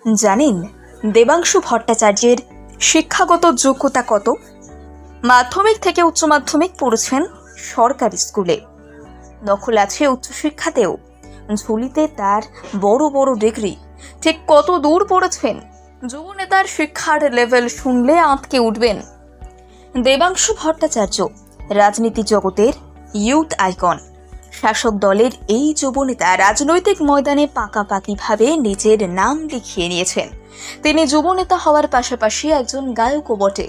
জানেন দেবাংশু ভট্টাচার্যের শিক্ষাগত যোগ্যতা কত? মাধ্যমিক থেকে উচ্চ মাধ্যমিক পড়েছেন সরকারি স্কুলে, দখল আছে উচ্চশিক্ষাতেও। ঝুলিতে তার বড় বড় ডিগ্রি। ঠিক কত দূর পড়েছেন? যুব নেতার শিক্ষার লেভেল শুনলে আঁতকে উঠবেন। দেবাংশু ভট্টাচার্য রাজনীতি জগতের ইউথ আইকন। শাসক দলের এই যুবনেতা রাজনৈতিক ময়দানে পাকাপাকিভাবে নিজের নাম লিখিয়ে নিয়েছেন। তিনি যুবনেতা হওয়ার পাশাপাশি একজন গায়কও বটে।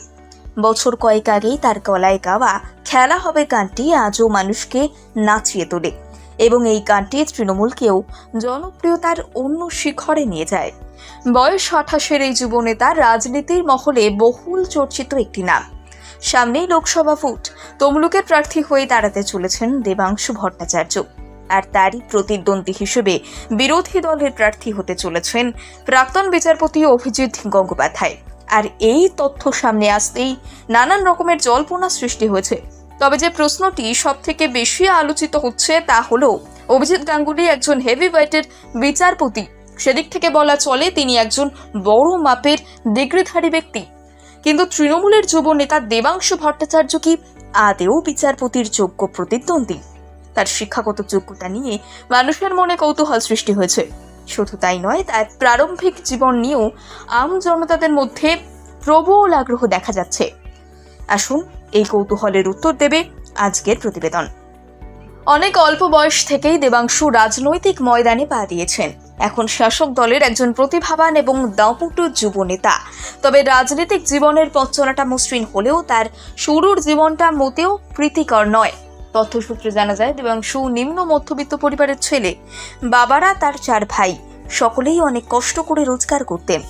বছর কয়েক আগেই তার গলায় গাওয়া খেলা হবে গানটি আজও মানুষকে নাচিয়ে তোলে এবং এই গানটি তৃণমূলকেও জনপ্রিয়তার অন্য শিখরে নিয়ে যায়। বয়স 28-এর এই যুবনেতা রাজনীতির মহলে বহুল চর্চিত একটি নাম। সামনেই লোকসভা ভোট, তমলুকের প্রার্থী হয়ে দাঁড়াতে চলেছেন দেবাংশু ভট্টাচার্য। আর তারই প্রতিদ্বন্দ্বী হিসেবে বিরোধী দলের প্রার্থী হতে চলেছেন প্রাক্তন বিচারপতি অভিজিৎ গঙ্গোপাধ্যায়। আর এই তথ্য সামনে আসতেই নানান রকমের জল্পনা সৃষ্টি হয়েছে। তবে যে প্রশ্নটি সব থেকে বেশি আলোচিত হচ্ছে তা হলো, অভিজিৎ গাঙ্গুলি একজন হেভিওয়েটের বিচারপতি, সেদিক থেকে বলা চলে তিনি একজন বড় মাপের ডিগ্রিধারী ব্যক্তি। কিন্তু তৃণমূলের যুব নেতা দেবাংশু ভট্টাচার্য কি আদেও বিচারপতির যোগ্য প্রতিদ্বন্দ্বী? তার শিক্ষাগত যোগ্যতা নিয়ে মানুষের মনে কৌতূহল সৃষ্টি হয়েছে। শুধু তাই নয়, তার প্রারম্ভিক জীবন নিয়েও আম জনতাদের মধ্যে প্রবল আগ্রহ দেখা যাচ্ছে। আসুন এই কৌতূহলের উত্তর দেবে আজকের প্রতিবেদন। অনেক অল্প বয়স থেকেই দেবাংশু রাজনৈতিক ময়দানে পা দিয়েছেন। এখন শাসক দলের একজন প্রতিভাবান এবং দাপুটে যুব নেতা। তবে রাজনৈতিক জীবনের পথ চলাটা মসৃণ হলেও তার শুরুর জীবনটা মোটেও প্রীতিকর নয়। তথ্যসূত্রে জানা যায়, দেবাংশু নিম্ন মধ্যবিত্ত পরিবারের ছেলে। বাবারা তার 4 ভাই, সকলেই অনেক কষ্ট করে রোজগার করতেন।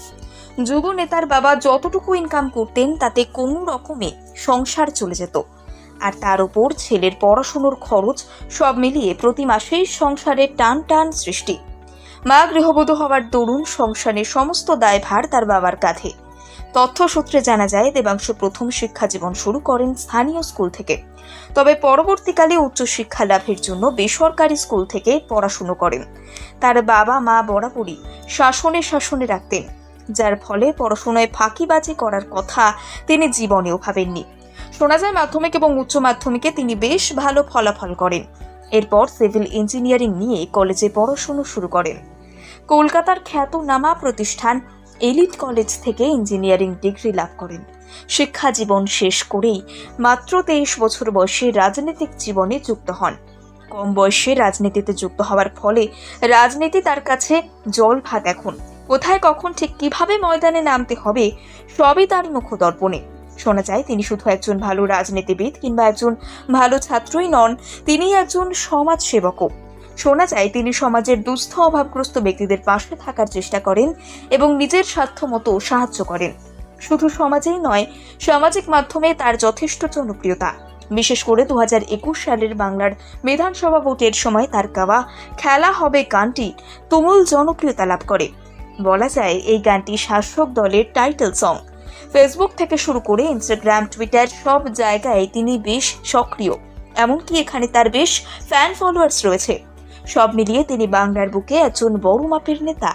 যুব নেতার বাবা যতটুকু ইনকাম করতেন তাতে কোনো রকমে সংসার চলে যেত। আর তার উপর ছেলের পড়াশুনোর খরচ, সব মিলিয়ে প্রতি মাসেই সংসারে টান টান সৃষ্টি। মা গৃহবধূ হওয়ার দরুন সংসারের সমস্ত দায়ভার তার বাবার কাঁধে। তথ্যসূত্রে জানা যায়, দেবাংশু প্রথম শিক্ষা জীবন শুরু করেন স্থানীয় স্কুল থেকে। তবে পরবর্তীকালে উচ্চশিক্ষা লাভের জন্য বেসরকারি স্কুল থেকে পড়াশুনো করেন। তার বাবা মা বরাবরই শাসনে রাখতেন, যার ফলে পড়াশোনায় ফাঁকিবাজি করার কথা তিনি জীবনেও ভাবেননি। শোনা যায়, মাধ্যমিক এবং উচ্চ মাধ্যমিকে তিনি বেশ ভালো ফলাফল করেন। এরপর সিভিল ইঞ্জিনিয়ারিং নিয়ে কলেজে পড়াশোনা শুরু করেন। কলকাতার খ্যাতনামা প্রতিষ্ঠান এলিট কলেজ থেকে ইঞ্জিনিয়ারিং ডিগ্রি লাভ করেন। শিক্ষা জীবন শেষ করেই মাত্র 23 বছর বয়সে রাজনৈতিক জীবনে যুক্ত হন। কম বয়সে রাজনীতিতে যুক্ত হওয়ার ফলে রাজনীতি তার কাছে জল ভাত। এখন কোথায়, কখন, ঠিক কিভাবে ময়দানে নামতে হবে সবই তার মুখদর্পণে। শোনা যায়, তিনি শুধু একজন ভালো রাজনীতিবিদ কিংবা একজন ভালো ছাত্রই নন, তিনি একজন সমাজ সেবকও। শোনা যায়, তিনি সমাজের দুস্থ অভাবগ্রস্ত ব্যক্তিদের পাশে থাকার চেষ্টা করেন এবং নিজের স্বার্থ মতো সাহায্য করেন। শুধু সমাজেই নয়, সামাজিক মাধ্যমে তার যথেষ্ট জনপ্রিয়তা। বিশেষ করে 2021 সালের বাংলার বিধানসভা ভোটের সময় তার গাওয়া খেলা হবে গানটি তুমুল জনপ্রিয়তা লাভ করে। বলা যায়, এই গানটি শাসক দলের টাইটেল সং। ফেসবুক থেকে শুরু করে ইনস্টাগ্রাম, টুইটার সব জায়গায় তিনি বেশ সক্রিয়। এমনকি এখানে তার বেশ ফ্যান ফলোয়ার্স রয়েছে। সব মিলিয়ে তিনি বাংলার বুকে একজন বড় মাপের নেতা।